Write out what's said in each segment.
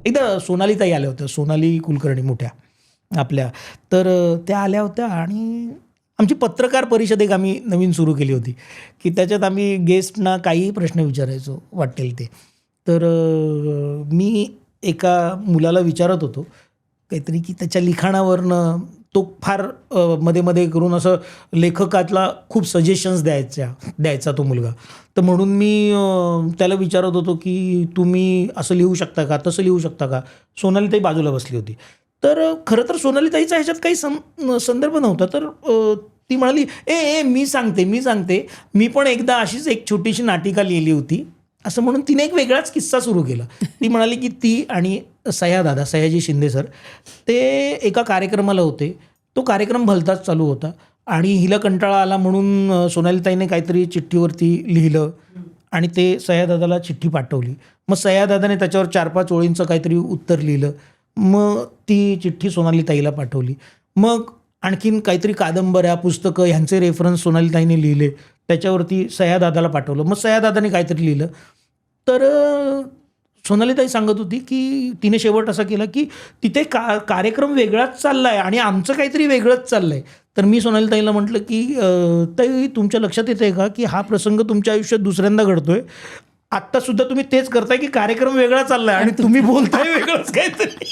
एकदा सोनालीताई आल्या होत्या, सोनाली कुलकर्णी मोठ्या आपल्या, तर त्या आल्या होत्या आणि आमची पत्रकार परिषद एक आम्ही नवीन सुरू केली होती की त्याच्यात आम्ही गेस्टना काहीही प्रश्न विचारायचो वाटेल ते. तर मी एका मुलाला विचारत होतो काहीतरी की त्याच्या लिखाणावरनं तो फार मध्ये मध्ये करून असं लेखकाला खूप सजेशन्स द्यायचा तो मुलगा. तर म्हणून मी त्याला विचारत होतो की तुम्ही असं लिहू शकता का, तसं लिहू शकता का. सोनालीताई बाजूला बसली होती. तर खरं तर सोनालीताईचा ह्याच्यात काही संदर्भ नव्हता. तर ती म्हणाली, ए मी सांगते मी पण एकदा अशीच एक छोटीशी नाटिका लिहिली होती, असं म्हणून तिने एक वेगळाच किस्सा सुरू केला. ती म्हणाली की ती आणि सयाजी शिंदे सर ते एका कार्यक्रमाला होते. तो कार्यक्रम भलताच चालू होता आणि हिला कंटाळा आला म्हणून सोनालीताईने काहीतरी चिठ्ठीवरती लिहिलं आणि ते सयादादाला चिठ्ठी पाठवली. मग सयादादाने त्याच्यावर 4-5 ओळींचं काहीतरी उत्तर लिहिलं. मग ती चिठ्ठी सोनालीताईला पाठवली. मग आणखीन काहीतरी कादंबऱ्या, पुस्तकं ह्यांचे रेफरन्स सोनालीताईने लिहिले, त्याच्यावरती सयादादाला पाठवलं. मग सयादादाने काहीतरी लिहिलं. तर सोनालीताई सांगत होती की तिने शेवट असा केला की तिथे कार्यक्रम वेगळाच चालला आहे आणि आमचं काहीतरी वेगळंच चाललं आहे. तर मी सोनालीताईला म्हटलं की ताई तुमच्या लक्षात येतं आहे का की हा प्रसंग तुमच्या आयुष्यात दुसऱ्यांदा घडतो आहे. आत्तासुद्धा तुम्ही तेच करताय की कार्यक्रम वेगळा चालला आहे आणि तुम्ही बोलताय वेगळंच काहीतरी.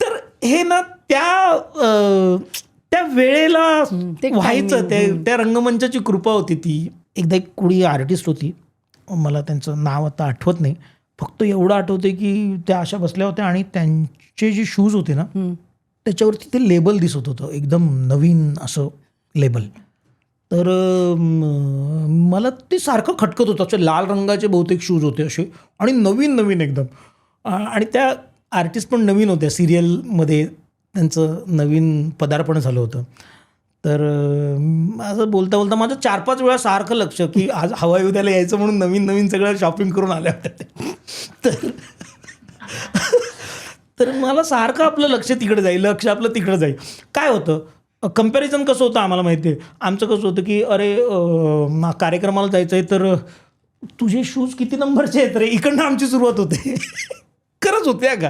तर हे ना त्या वेळेला व्हायचं, त्या रंगमंचाची कृपा होती ती. एकदा एक कुणी आर्टिस्ट होती, मला त्यांचं नाव आता आठवत नाही, फक्त एवढं आठवते की त्या अशा बसल्या होत्या आणि त्यांचे जे शूज होते ना त्याच्यावरती ते लेबल दिसत होतं, एकदम नवीन असं लेबल. तर मला ते सारखं खटकत होतं. असे लाल रंगाचे बहुतेक शूज होते असे आणि नवीन एकदम. आणि त्या आर्टिस्ट पण नवीन होत्या, सिरियलमध्ये त्यांचं नवीन पदार्पण झालं होतं. तर असं बोलता बोलता माझं 4-5 वेळा सारखं लक्ष की आज हवाई उद्याला यायचं म्हणून नवीन सगळं शॉपिंग करून आल्या होत्या. तर मला सारखं आपलं लक्ष तिकडे जाईल, आपलं तिकडे जाईल. काय होतं कम्पॅरिझन कसं होतं आम्हाला माहिती आहे. आमचं कसं होतं की अरे कार्यक्रमाला जायचं आहे तर तुझे शूज किती नंबरचे आहेत रे, इकडनं आमची सुरुवात होते. खरंच होते का,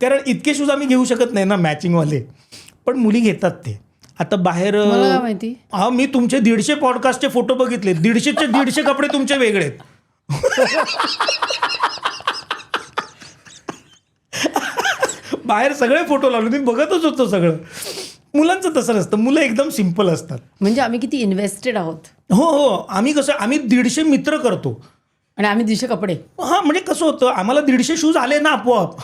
कारण इतके शूज आम्ही घेऊ शकत नाही ना मॅचिंगवाले, पण मुली घेतात ते. आता बाहेर माहिती, हा मी तुमचे 150 पॉडकास्टचे फोटो बघितले, 150चे कपडे तुमचे वेगळे आहेत. बाहेर सगळे फोटो लावले, मी बघतच होतो सगळं. मुलांचं तसं नसतं, मुलं एकदम सिम्पल असतात. म्हणजे आम्ही किती इन्व्हेस्टेड आहोत. हो आम्ही 150 मित्र करतो आणि आम्ही 150 कपडे. हां म्हणजे कसं होतं, आम्हाला 150 शूज आले ना आपोआप.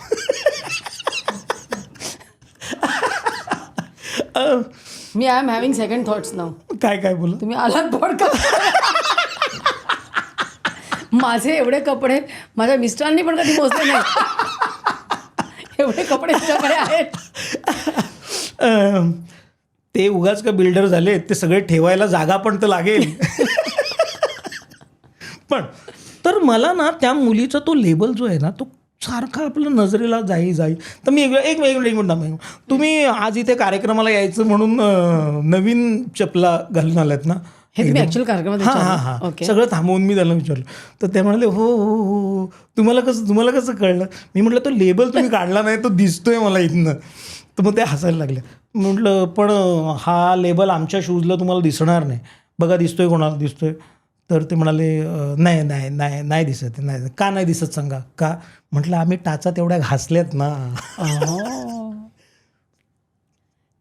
मी I am having second thoughts now. काय बोला तुम्ही आलात पॉडकास्ट. माझे एवढे कपडे माझ्या मिस्टरांनी पण कधी मोजले नाही. एवढे कपडे तुझ्याकडे आहेत. ते उगाच का बिल्डर झाले, ते सगळे ठेवायला जागा पण तर लागेल. पण तर मला ना त्या मुलीचा तो लेबल जो आहे ना तो सारखा आपलं नजरेला जाई. तर मी एक मिनिट, तुम्ही आज इथे कार्यक्रमाला यायचं म्हणून नवीन चपला घालून आल्यात ना, हे तुम्ही ॲक्च्युअल कार्यक्रमात. हां सगळं थांबवून मी त्यांना विचारलं. तर ते म्हणाले हो तुम्हाला कसं कळलं. मी म्हटलं तो लेबल तुम्ही काढला नाही, तो दिसतोय मला इथनं. तर मग ते हसायला लागले. म्हटलं पण हा लेबल आमच्या शूजला तुम्हाला दिसणार नाही, बघा दिसतोय, कोणाला दिसतोय. तर ते म्हणाले नाही दिसत. नाही का नाही दिसत सांगा का. म्हटलं आम्ही टाचा तेवढ्या घासल्यात ना.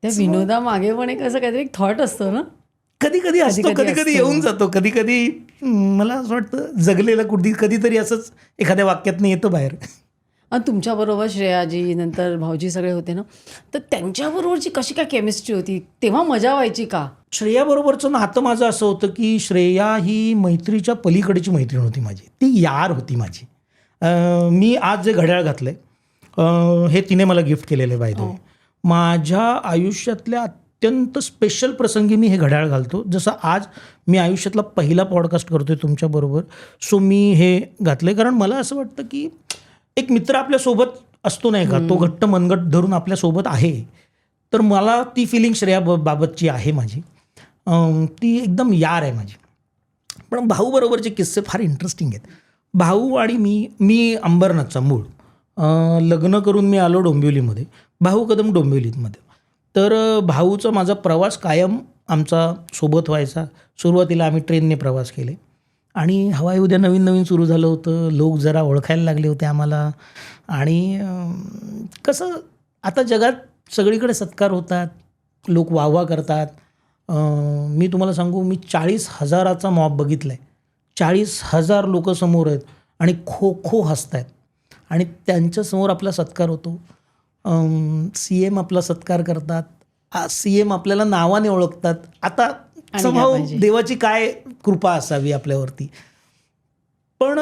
त्या विनोदा मागे पण एक असं काहीतरी थॉट असतो ना, कधी असतो, कधी येऊन जातो, कधी मला असं वाटतं जगलेलं कधीतरी असंच एखाद्या वाक्यातनं येतं बाहेर. आणि तुमच्याबरोबर श्रेयाजी नंतर भाऊजी सगळे होते ना, तर त्यांच्याबरोबरची कशी काय केमिस्ट्री होती, तेव्हा मजा व्हायची का. श्रेयाबरोबरचं नातं माझं असं होतं की श्रेया ही मैत्रीच्या पलीकडची मैत्रीण होती माझी, ती यार होती माझी. मी आज जे घड्याळ घातलंय हे तिने मला गिफ्ट केलेलं आहे बाय द वे. माझ्या आयुष्यातल्या अत्यंत स्पेशल प्रसंगी मी हे घड्याळ घालतो. जसं आज मी आयुष्यातला पहिला पॉडकास्ट करतोय तुमच्याबरोबर, सो मी हे घातलंय कारण मला असं वाटतं की एक मित्र आपल्यासोबत असतो नाही का, तो घट्ट मनगट धरून आपल्यासोबत आहे. तर मला ती फिलिंग श्रेया बाबतची आहे माझी, ती एकदम यार आहे माझी. पण भाऊ बरोबरचे किस्से फार इंटरेस्टिंग आहेत. भाऊ आणि मी अंबरनाथचा मूळ, लग्न करून मी आलो डोंबिवलीमध्ये, भाऊ कदम डोंबिवलीमध्ये. तर भाऊचा माझा प्रवास कायम आमचा सोबत व्हायचा. सुरुवातीला आम्ही ट्रेनने प्रवास केले आणि हवाई उद्या नवीन नवीन सुरू झालं होतं. लोक जरा ओळखायला लागले होते आम्हाला आणि कसं आता जगात सगळीकडे सत्कार होतात, लोक वाहवा करतात. मी तुम्हाला सांगू, मी 40,000चा मॉब बघितला आहे. 40,000 लोक समोर आहेत आणि खो खो हसतायत आणि त्यांच्यासमोर आपला सत्कार होतो. CM आपला सत्कार करतात, CM आपल्याला नावाने ओळखतात. आता समहाऊ देवाची काय कृपा असावी आपल्यावरती. पण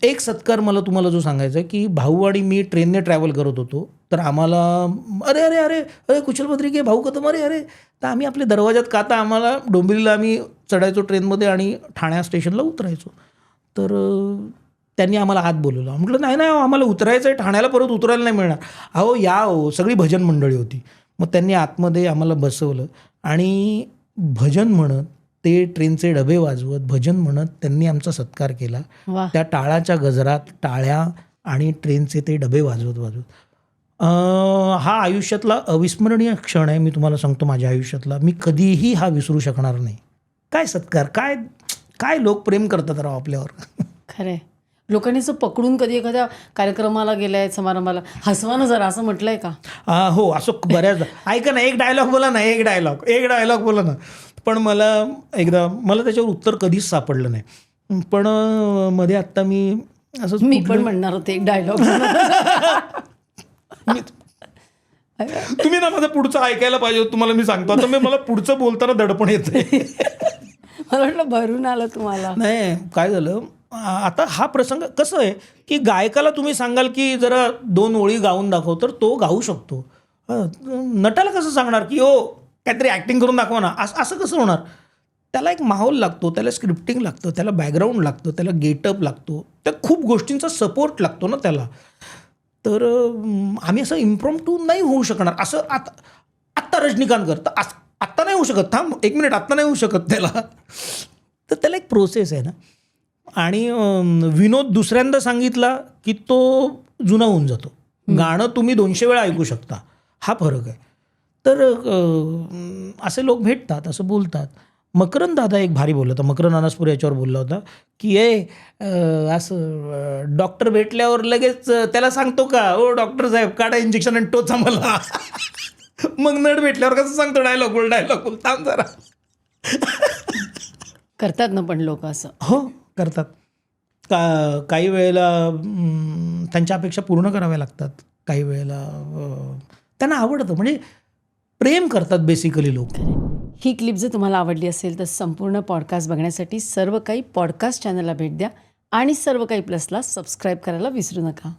एक सत्कार मला तुम्हाला जो सांगायचा आहे की भाऊ आणि मी ट्रेनने ट्रॅव्हल करत होतो. तर आम्हाला अरे अरे अरे अरे कुशल भद्रिके, भाऊ कदम, अरे अरे. तर आम्ही आपल्या दरवाजात का, तर आम्हाला डोंबिवलीला आम्ही चढायचो ट्रेनमध्ये आणि ठाण्या स्टेशनला उतरायचो. तर त्यांनी आम्हाला आत बोलवलं. म्हटलं नाही नाही, आम्हाला उतरायचं आहे, ठाण्याला परत उतरायला नाही मिळणार. अहो या हो, सगळी भजन मंडळी होती. मग त्यांनी आतमध्ये आम्हाला बसवलं आणि भजन म्हणत, ते ट्रेनचे डबे वाजवत, भजन म्हणत त्यांनी आमचा सत्कार केला. वा. त्या टाळाच्या गजरात टाळ्या आणि ट्रेनचे ते डबे वाजवत वाजवत. हा आयुष्यातला अविस्मरणीय क्षण आहे. मी तुम्हाला सांगतो, माझ्या आयुष्यातला मी कधीही हा विसरू शकणार नाही. काय सत्कार, काय काय लोक प्रेम करतात राव आपल्यावर. खरं आहे. लोकांनी असं पकडून कधी एखाद्या कार्यक्रमाला गेलाय, समारंभाला, हसवा ना जरा, असं म्हटलंय का? हो, असं बऱ्याचदा. ऐका ना, एक डायलॉग बोला ना, एक डायलॉग बोला ना. पण मला त्याच्यावर उत्तर कधीच सापडलं नाही. पण मध्ये आत्ता मी असंच मी पण म्हणणार होते एक डायलॉग. तुम्ही ना माझं पुढचं ऐकायला पाहिजे. तुम्हाला मी सांगतो आता, मला पुढचं बोलताना दडपण येतंय. मला वाटलं भरून आलं तुम्हाला. नाही, काय झालं आता हा प्रसंग कसं आहे की गायकाला तुम्ही सांगाल की जरा 2 ओळी गाऊन दाखव, तर तो गाऊ शकतो. नटाला कसं सांगणार की हो काहीतरी ॲक्टिंग करून दाखवा ना, असं कसं होणार? त्याला एक माहोल लागतो, त्याला स्क्रिप्टिंग लागतं, त्याला बॅकग्राऊंड लागतं, त्याला गेटअप लागतो, त्या खूप गोष्टींचा सपोर्ट लागतो ना त्याला. तर आम्ही असं इम्प्रॉम्प्टू नाही होऊ शकणार. असं आत्ता रजनीकांत करतं, आत्ता नाही होऊ शकत. थांब 1 मिनिट, आत्ता नाही होऊ शकत त्याला. तर त्याला एक प्रोसेस आहे ना. आणि विनोद दुसऱ्यांदा सांगितला की तो जुना होऊन जातो. गाणं तुम्ही 200 वेळा ऐकू शकता, हा फरक आहे. तर असे लोक भेटतात, असं बोलतात. मकरंद दादा एक भारी बोलला होता, मकरंद अनासपुरे याच्यावर बोलला होता की असं डॉक्टर भेटल्यावर लगेच त्याला सांगतो का, ओ डॉक्टर साहेब काढा इंजेक्शन आणि टोचा मला. मग नट भेटल्यावर कसं सांगतो डायलॉग बोल थांब जरा. करतात ना पण लोक असं. हो करतात. काही वेळेला त्यांच्या अपेक्षा पूर्ण कराव्या लागतात. काही वेळेला त्यांना आवडतं, म्हणजे प्रेम करतात बेसिकली लोक. ही क्लिप जर तुम्हाला आवडली असेल तर संपूर्ण पॉडकास्ट बघण्यासाठी सर्व काही पॉडकास्ट चॅनलला भेट द्या आणि सर्व काही प्लसला सबस्क्राईब करायला विसरू नका.